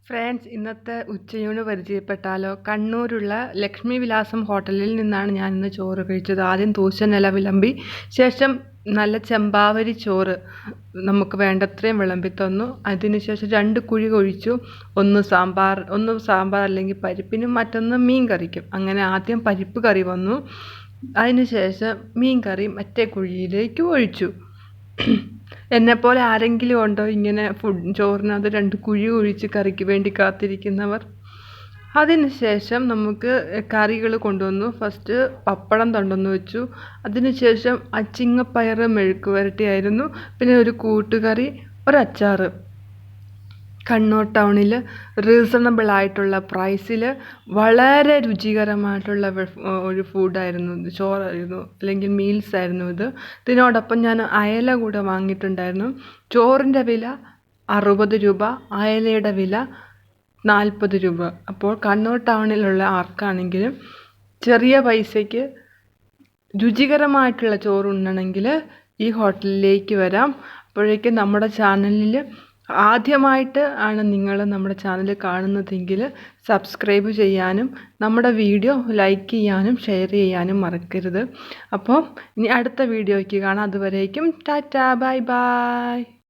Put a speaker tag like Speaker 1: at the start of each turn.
Speaker 1: Friends, ഇന്നത്തെ ഉച്ചയൂണ് പരിചയപ്പെട്ടാലോ? കണ്ണൂരുള്ള ലക്ഷ്മി വിലാസം ഹോട്ടലിൽ നിന്നാണ് ഞാൻ ഇന്ന് ചോറ് കഴിച്ചത്. ആദ്യം തൂശനില വിളമ്പി, ശേഷം നല്ല ചെമ്പാവരി ചോറ് നമുക്ക് വേണ്ടത്രയും വിളമ്പി തന്നു. അതിനുശേഷം 2 കുഴി ഒഴിച്ചു. ഒന്ന് സാമ്പാർ അല്ലെങ്കിൽ പരിപ്പിനും മറ്റൊന്ന് മീൻ കറിക്കും. അങ്ങനെ ആദ്യം പരിപ്പ് കറി വന്നു. അതിനുശേഷം മീൻ കറി മറ്റേ കുഴിയിലേക്ക് ഒഴിച്ചു. എന്നെപ്പോലെ ആരെങ്കിലും ഉണ്ടോ ഇങ്ങനെ ചോറിനകത്ത് 2 കുഴി ഒഴിച്ച് കറിക്ക് വേണ്ടി കാത്തിരിക്കുന്നവർ? അതിനുശേഷം നമുക്ക് കറികൾ കൊണ്ടുവന്നു. ഫസ്റ്റ് പപ്പടം കൊണ്ടുവന്ന് വെച്ചു. അതിനുശേഷം അച്ചിങ്ങപ്പയർ മെഴുക്ക് വരട്ടിയായിരുന്നു. പിന്നെ ഒരു കൂട്ടുകറി, ഒരച്ചാറ്. കണ്ണൂർ ടൗണിൽ റീസണബിൾ ആയിട്ടുള്ള പ്രൈസിൽ വളരെ രുചികരമായിട്ടുള്ള ഒരു ഫുഡായിരുന്നു, ചോറായിരുന്നു അല്ലെങ്കിൽ മീൽസ് ആയിരുന്നു ഇത്. ഇതിനോടൊപ്പം ഞാൻ അയല കൂടെ വാങ്ങിയിട്ടുണ്ടായിരുന്നു. ചോറിൻ്റെ വില 60 രൂപ, അയലയുടെ വില 40 രൂപ. അപ്പോൾ കണ്ണൂർ ടൗണിലുള്ള ആർക്കാണെങ്കിലും ചെറിയ പൈസയ്ക്ക് രുചികരമായിട്ടുള്ള ചോറ് ഉണ്ണണമെങ്കിൽ ഈ ഹോട്ടലിലേക്ക് വരാം. അപ്പോഴേക്കും നമ്മുടെ ചാനലിൽ ആദ്യമായിട്ട് ആണ് നിങ്ങൾ നമ്മുടെ ചാനൽ കാണുന്നതെങ്കിൽ സബ്സ്ക്രൈബ് ചെയ്യാനും നമ്മുടെ വീഡിയോ ലൈക്ക് ചെയ്യാനും ഷെയർ ചെയ്യാനും മറക്കരുത്. അപ്പോൾ ഇനി അടുത്ത വീഡിയോയ്ക്ക് കാണാം. അതുവരേക്കും ടാറ്റാ, ബൈ ബൈ.